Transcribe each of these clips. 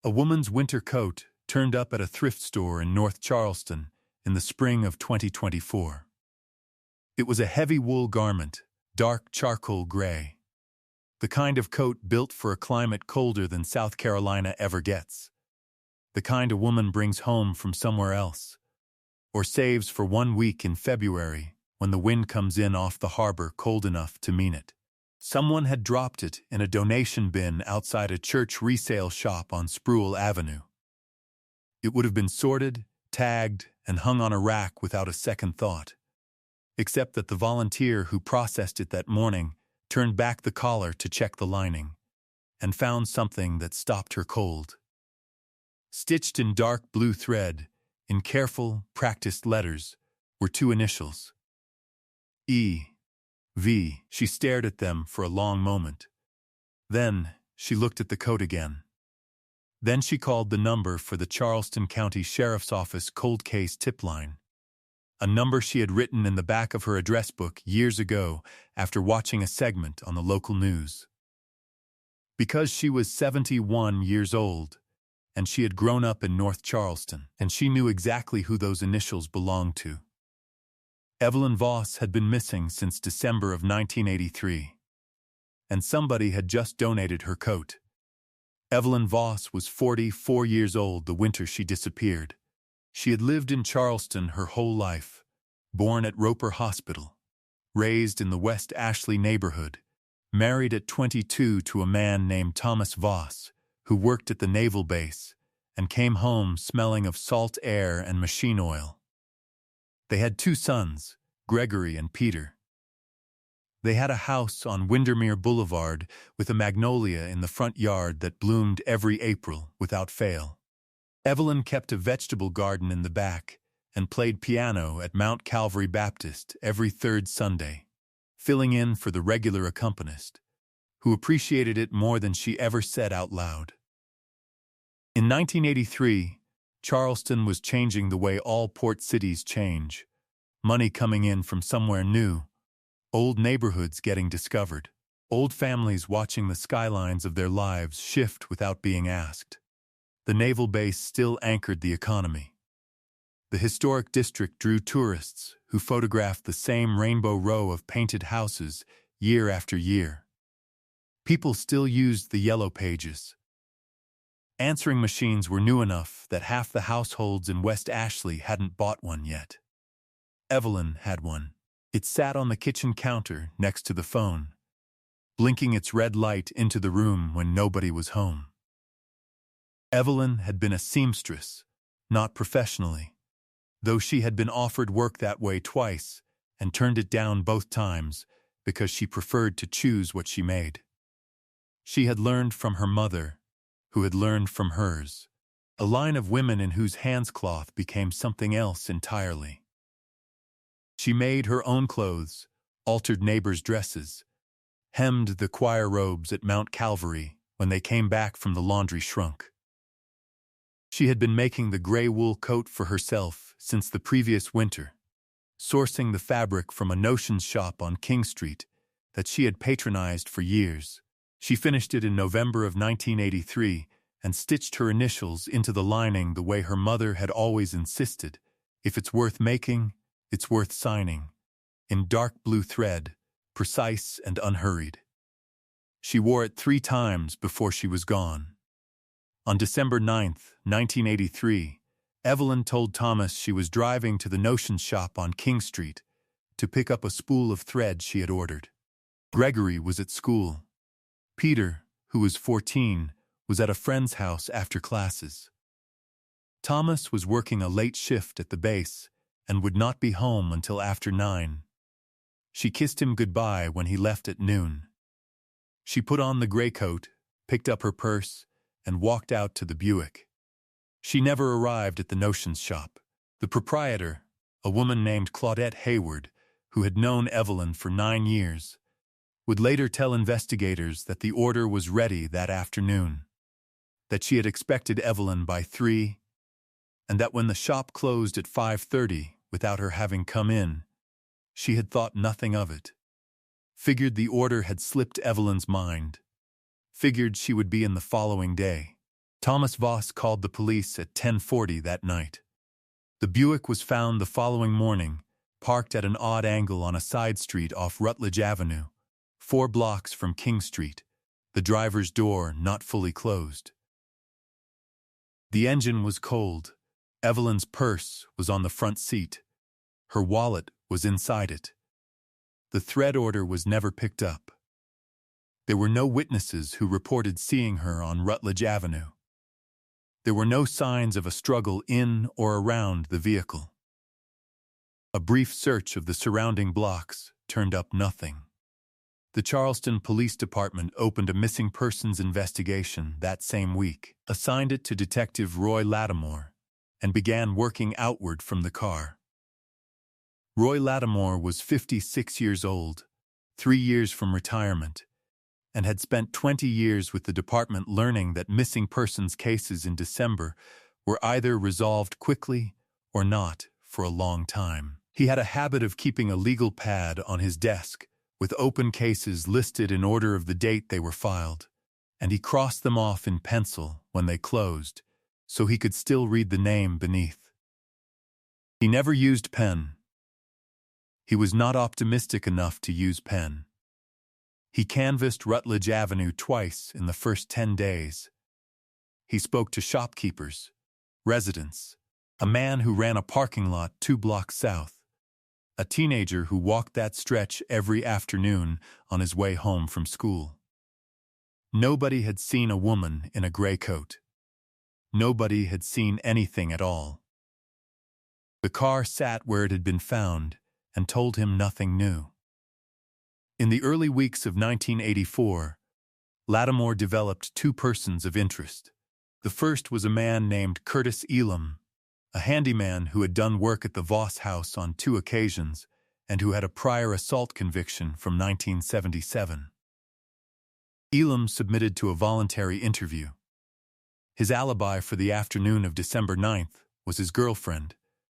A woman's winter coat turned up at a thrift store in North Charleston in the spring of 2024. It was a heavy wool garment, dark charcoal gray. The kind of coat built for a climate colder than South Carolina ever gets. The kind a woman brings home from somewhere else, or saves for 1 week in February when the wind comes in off the harbor cold enough to mean it. Someone had dropped it in a donation bin outside a church resale shop on Spruill Avenue. It would have been sorted, tagged, and hung on a rack without a second thought, except that the volunteer who processed it that morning turned back the collar to check the lining, and found something that stopped her cold. Stitched in dark blue thread, in careful, practiced letters, were 2 initials. E.V. She stared at them for a long moment. Then she looked at the coat again. Then she called the number for the Charleston County Sheriff's Office cold case tip line, a number she had written in the back of her address book years ago after watching a segment on the local news. Because she was 71 years old, and she had grown up in North Charleston, and she knew exactly who those initials belonged to. Evelyn Voss had been missing since December of 1983, and somebody had just donated her coat. Evelyn Voss was 44 years old the winter she disappeared. She had lived in Charleston her whole life, born at Roper Hospital, raised in the West Ashley neighborhood, married at 22 to a man named Thomas Voss, who worked at the naval base, and came home smelling of salt air and machine oil. They had 2 sons, Gregory and Peter. They had a house on Windermere Boulevard with a magnolia in the front yard that bloomed every April without fail. Evelyn kept a vegetable garden in the back and played piano at Mount Calvary Baptist every 3rd Sunday, filling in for the regular accompanist, who appreciated it more than she ever said out loud. In 1983, Charleston was changing the way all port cities change, money coming in from somewhere new, old neighborhoods getting discovered, old families watching the skylines of their lives shift without being asked. The naval base still anchored the economy. The historic district drew tourists who photographed the same rainbow row of painted houses year after year. People still used the yellow pages. Answering machines were new enough that half the households in West Ashley hadn't bought one yet. Evelyn had one. It sat on the kitchen counter next to the phone, blinking its red light into the room when nobody was home. Evelyn had been a seamstress, not professionally, though she had been offered work that way twice and turned it down both times because she preferred to choose what she made. She had learned from her mother, who had learned from hers, a line of women in whose hands cloth became something else entirely. She made her own clothes, altered neighbors' dresses, hemmed the choir robes at Mount Calvary when they came back from the laundry shrunk. She had been making the gray wool coat for herself since the previous winter, sourcing the fabric from a notions shop on King Street that she had patronized for years. She finished it in November of 1983 and stitched her initials into the lining the way her mother had always insisted. If it's worth making, it's worth signing, in dark blue thread, precise and unhurried. She wore it 3 times before she was gone. On December 9th, 1983, Evelyn told Thomas she was driving to the notions shop on King Street to pick up a spool of thread she had ordered. Gregory was at school. Peter, who was 14, was at a friend's house after classes. Thomas was working a late shift at the base and would not be home until after 9. She kissed him goodbye when he left at noon. She put on the gray coat, picked up her purse, and walked out to the Buick. She never arrived at the notions shop. The proprietor, a woman named Claudette Hayward, who had known Evelyn for 9 years, would later tell investigators that the order was ready that afternoon, that she had expected Evelyn by 3, and that when the shop closed at 5:30 without her having come in, she had thought nothing of it. Figured the order had slipped Evelyn's mind. Figured she would be in the following day. Thomas Voss called the police at 10:40 that night. The Buick was found the following morning, parked at an odd angle on a side street off Rutledge Avenue, 4 blocks from King Street, the driver's door not fully closed. The engine was cold. Evelyn's purse was on the front seat. Her wallet was inside it. The thread order was never picked up. There were no witnesses who reported seeing her on Rutledge Avenue. There were no signs of a struggle in or around the vehicle. A brief search of the surrounding blocks turned up nothing. The Charleston Police Department opened a missing persons investigation that same week, assigned it to Detective Roy Lattimore, and began working outward from the car. Roy Lattimore was 56 years old, 3 years from retirement, and had spent 20 years with the department learning that missing persons cases in December were either resolved quickly or not for a long time. He had a habit of keeping a legal pad on his desk with open cases listed in order of the date they were filed, and he crossed them off in pencil when they closed, so he could still read the name beneath. He never used pen. He was not optimistic enough to use pen. He canvassed Rutledge Avenue twice in the first 10 days. He spoke to shopkeepers, residents, a man who ran a parking lot 2 blocks south, a teenager who walked that stretch every afternoon on his way home from school. Nobody had seen a woman in a gray coat. Nobody had seen anything at all. The car sat where it had been found and told him nothing new. In the early weeks of 1984, Lattimore developed 2 persons of interest. The first was a man named Curtis Elam, a handyman who had done work at the Voss house on 2 occasions and who had a prior assault conviction from 1977. Elam submitted to a voluntary interview. His alibi for the afternoon of December 9th was his girlfriend,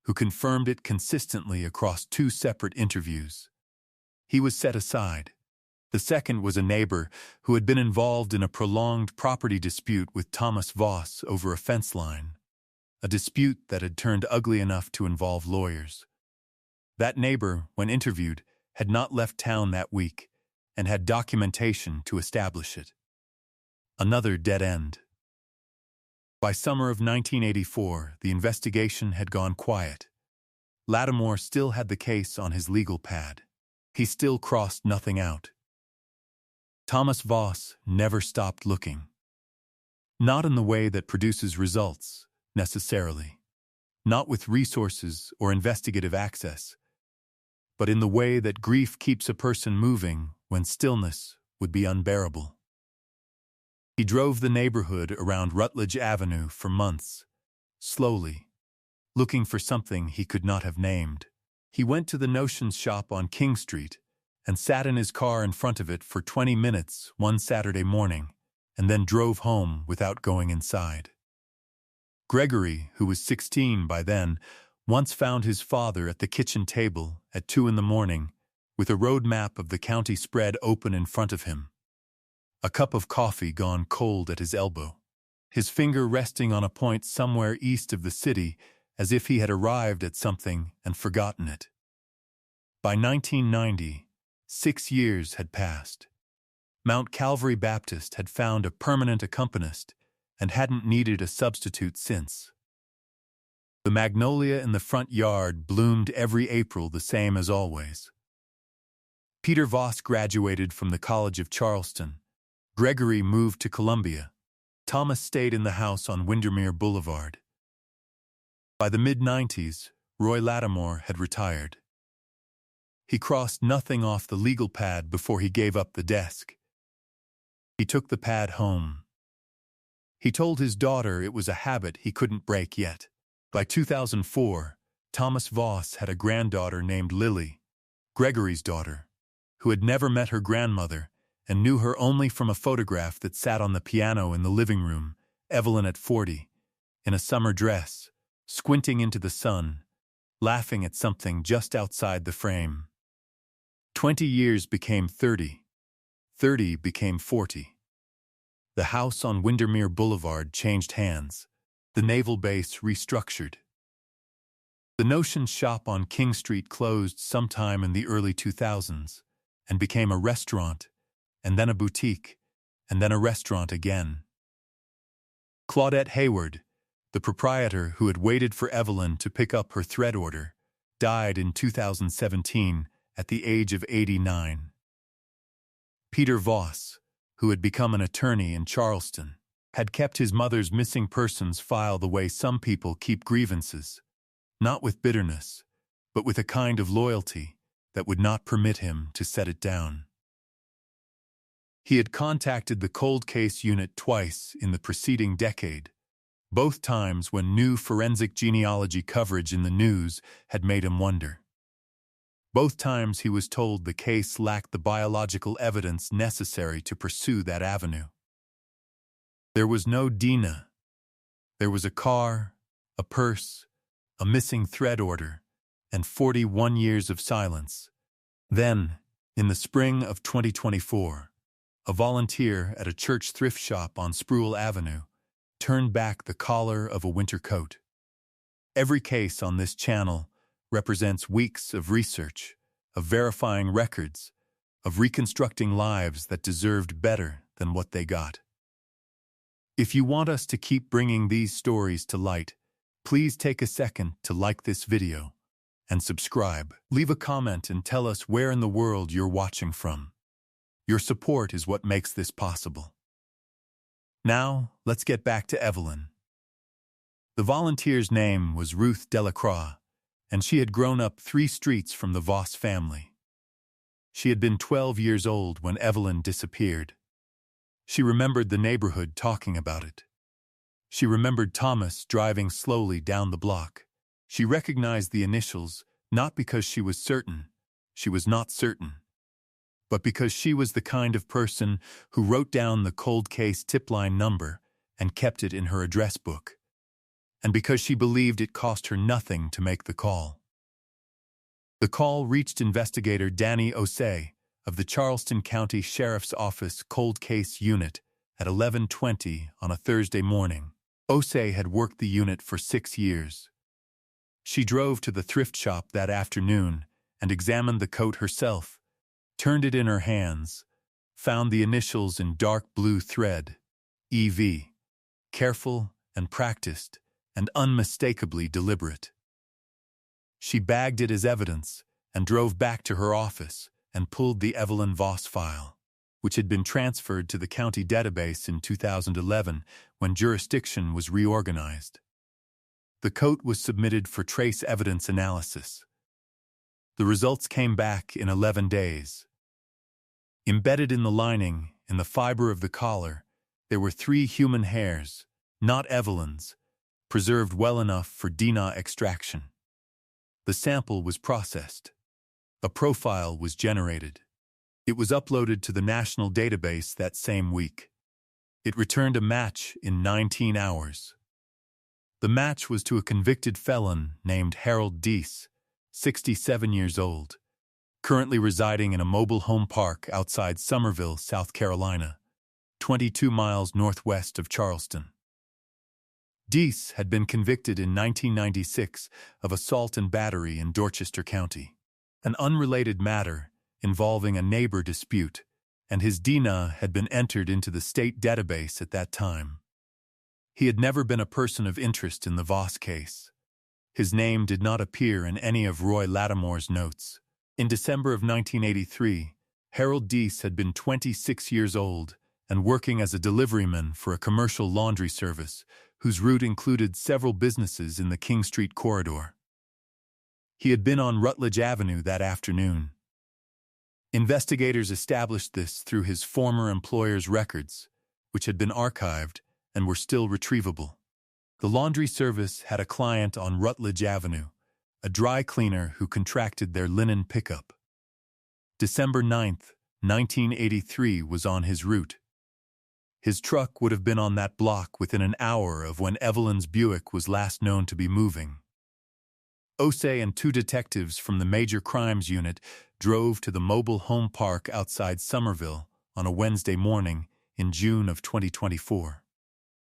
who confirmed it consistently across 2 separate interviews. He was set aside. The second was a neighbor who had been involved in a prolonged property dispute with Thomas Voss over a fence line, a dispute that had turned ugly enough to involve lawyers. That neighbor, when interviewed, had not left town that week and had documentation to establish it. Another dead end. By summer of 1984, the investigation had gone quiet. Lattimore still had the case on his legal pad. He still crossed nothing out. Thomas Voss never stopped looking. Not in the way that produces results, necessarily. Not with resources or investigative access, but in the way that grief keeps a person moving when stillness would be unbearable. He drove the neighborhood around Rutledge Avenue for months, slowly, looking for something he could not have named. He went to the notions shop on King Street and sat in his car in front of it for 20 minutes one Saturday morning, and then drove home without going inside. Gregory, who was 16 by then, once found his father at the kitchen table at 2 in the morning with a road map of the county spread open in front of him, a cup of coffee gone cold at his elbow, his finger resting on a point somewhere east of the city as if he had arrived at something and forgotten it. By 1990, 6 years had passed. Mount Calvary Baptist had found a permanent accompanist and hadn't needed a substitute since. The magnolia in the front yard bloomed every April the same as always. Peter Voss graduated from the College of Charleston. Gregory moved to Columbia. Thomas stayed in the house on Windermere Boulevard. By the mid-90s, Roy Lattimore had retired. He crossed nothing off the legal pad before he gave up the desk. He took the pad home. He told his daughter it was a habit he couldn't break yet. By 2004, Thomas Voss had a granddaughter named Lily, Gregory's daughter, who had never met her grandmother and knew her only from a photograph that sat on the piano in the living room, Evelyn at 40, in a summer dress, squinting into the sun, laughing at something just outside the frame. 20 years became 30. 30 became 40. The house on Windermere Boulevard changed hands. The naval base restructured. The Notion shop on King Street closed sometime in the early 2000s and became a restaurant, and then a boutique, and then a restaurant again. Claudette Hayward, the proprietor who had waited for Evelyn to pick up her thread order, died in 2017 at the age of 89. Peter Voss, who had become an attorney in Charleston, had kept his mother's missing persons file the way some people keep grievances, not with bitterness, but with a kind of loyalty that would not permit him to set it down. He had contacted the cold case unit twice in the preceding decade, both times when new forensic genealogy coverage in the news had made him wonder. Both times he was told the case lacked the biological evidence necessary to pursue that avenue. There was no Dina. There was a car, a purse, a missing thread order, and 41 years of silence. Then, in the spring of 2024, a volunteer at a church thrift shop on Spruill Avenue turned back the collar of a winter coat. Every case on this channel represents weeks of research, of verifying records, of reconstructing lives that deserved better than what they got. If you want us to keep bringing these stories to light, please take a second to like this video and subscribe. Leave a comment and tell us where in the world you're watching from. Your support is what makes this possible. Now, let's get back to Evelyn. The volunteer's name was Ruth Delacroix, and she had grown up 3 streets from the Voss family. She had been 12 years old when Evelyn disappeared. She remembered the neighborhood talking about it. She remembered Thomas driving slowly down the block. She recognized the initials, not because she was certain, she was not certain, but because she was the kind of person who wrote down the cold case tip line number and kept it in her address book, and because she believed it cost her nothing to make the call. The call reached investigator Danny Osei of the Charleston County Sheriff's Office Cold Case Unit at 11:20 on a Thursday morning. Osei had worked the unit for 6 years. She drove to the thrift shop that afternoon and examined the coat herself, turned it in her hands, found the initials in dark blue thread, EV, careful and practiced and unmistakably deliberate. She bagged it as evidence and drove back to her office and pulled the Evelyn Voss file, which had been transferred to the county database in 2011 when jurisdiction was reorganized. The coat was submitted for trace evidence analysis. The results came back in 11 days. Embedded in the lining, in the fiber of the collar, there were 3 human hairs, not Evelyn's, preserved well enough for DNA extraction. The sample was processed. A profile was generated. It was uploaded to the national database that same week. It returned a match in 19 hours. The match was to a convicted felon named Harold Deese, 67 years old, currently residing in a mobile home park outside Summerville, South Carolina, 22 miles northwest of Charleston. Deese had been convicted in 1996 of assault and battery in Dorchester County, an unrelated matter involving a neighbor dispute, and his DNA had been entered into the state database at that time. He had never been a person of interest in the Voss case. His name did not appear in any of Roy Lattimore's notes. In December of 1983, Harold Deese had been 26 years old and working as a deliveryman for a commercial laundry service whose route included several businesses in the King Street corridor. He had been on Rutledge Avenue that afternoon. Investigators established this through his former employer's records, which had been archived and were still retrievable. The laundry service had a client on Rutledge Avenue, a dry cleaner who contracted their linen pickup. December 9, 1983 was on his route. His truck would have been on that block within an hour of when Evelyn's Buick was last known to be moving. Osei and 2 detectives from the Major Crimes Unit drove to the mobile home park outside Summerville on a Wednesday morning in June of 2024.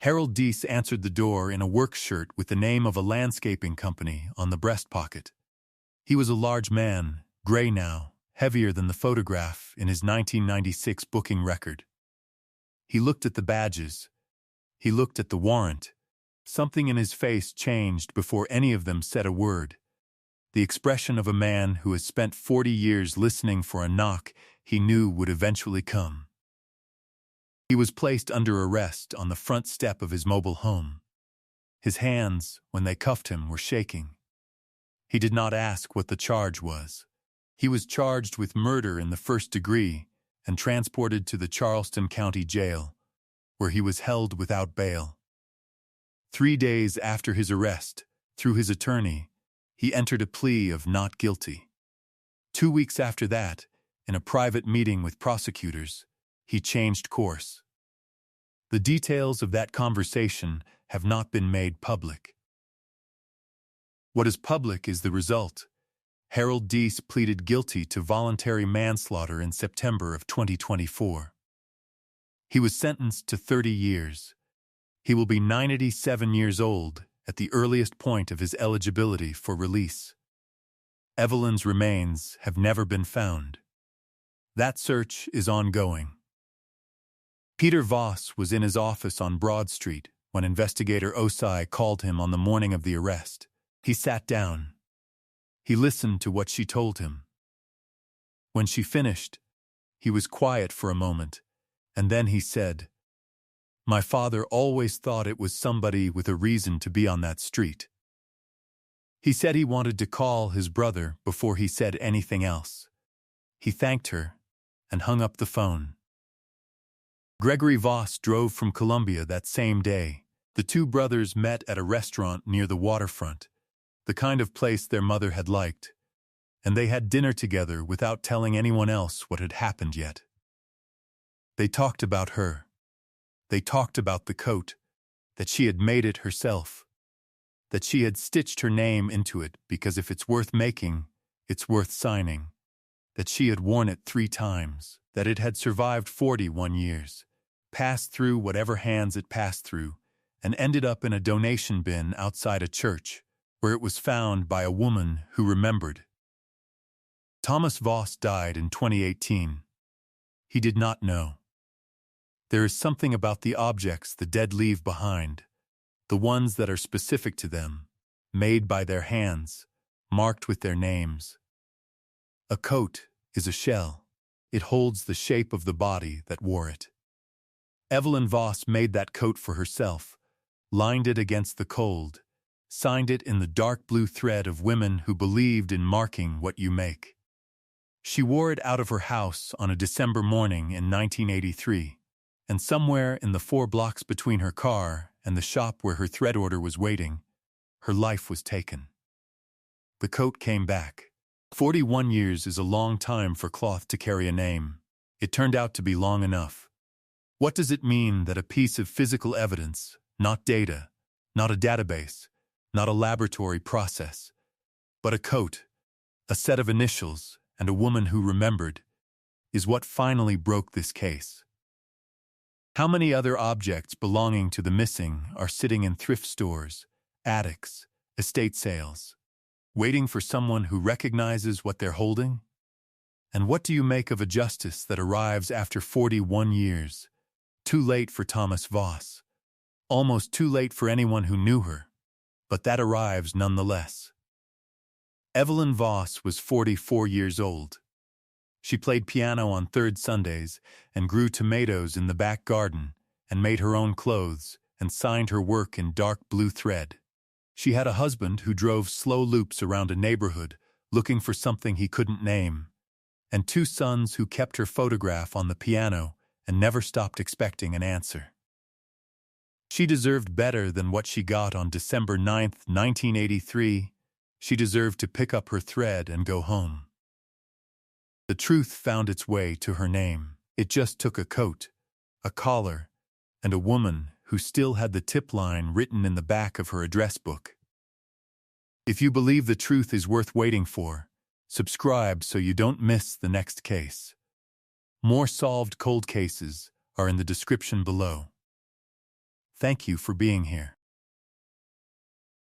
Harold Deese answered the door in a work shirt with the name of a landscaping company on the breast pocket. He was a large man, gray now, heavier than the photograph in his 1996 booking record. He looked at the badges. He looked at the warrant. Something in his face changed before any of them said a word. The expression of a man who has spent 40 years listening for a knock he knew would eventually come. He was placed under arrest on the front step of his mobile home. His hands, when they cuffed him, were shaking. He did not ask what the charge was. He was charged with murder in the first degree and transported to the Charleston County Jail, where he was held without bail. 3 days after his arrest, through his attorney, he entered a plea of not guilty. 2 weeks after that, in a private meeting with prosecutors, he changed course. The details of that conversation have not been made public. What is public is the result. Harold Deese pleaded guilty to voluntary manslaughter in September of 2024. He was sentenced to 30 years. He will be 97 years old at the earliest point of his eligibility for release. Evelyn's remains have never been found. That search is ongoing. Peter Voss was in his office on Broad Street when investigator Osai called him on the morning of the arrest. He sat down. He listened to what she told him. When she finished, he was quiet for a moment, and then he said, "My father always thought it was somebody with a reason to be on that street." He said he wanted to call his brother before he said anything else. He thanked her and hung up the phone. Gregory Voss drove from Columbia that same day. The two brothers met at a restaurant near the waterfront, the kind of place their mother had liked, and they had dinner together without telling anyone else what had happened yet. They talked about her. They talked about the coat, that she had made it herself, that she had stitched her name into it because if it's worth making, it's worth signing, that she had worn it 3 times, that it had survived 41 years, passed through whatever hands it passed through, and ended up in a donation bin outside a church, where it was found by a woman who remembered. Thomas Voss died in 2018. He did not know. There is something about the objects the dead leave behind, the ones that are specific to them, made by their hands, marked with their names. A coat is a shell. It holds the shape of the body that wore it. Evelyn Voss made that coat for herself, lined it against the cold, signed it in the dark blue thread of women who believed in marking what you make. She wore it out of her house on a December morning in 1983, and somewhere in the 4 blocks between her car and the shop where her thread order was waiting, her life was taken. The coat came back. 41 years is a long time for cloth to carry a name. It turned out to be long enough. What does it mean that a piece of physical evidence, not data, not a database, not a laboratory process, but a coat, a set of initials, and a woman who remembered, is what finally broke this case? How many other objects belonging to the missing are sitting in thrift stores, attics, estate sales, waiting for someone who recognizes what they're holding? And what do you make of a justice that arrives after 41 years? Too late for Thomas Voss. Almost too late for anyone who knew her, but that arrives nonetheless. Evelyn Voss was 44 years old. She played piano on third Sundays and grew tomatoes in the back garden and made her own clothes and signed her work in dark blue thread. She had a husband who drove slow loops around a neighborhood looking for something he couldn't name, and 2 sons who kept her photograph on the piano and never stopped expecting an answer. She deserved better than what she got on December 9, 1983. She deserved to pick up her thread and go home. The truth found its way to her name. It just took a coat, a collar, and a woman who still had the tip line written in the back of her address book. If you believe the truth is worth waiting for, subscribe so you don't miss the next case. More solved cold cases are in the description below. Thank you for being here.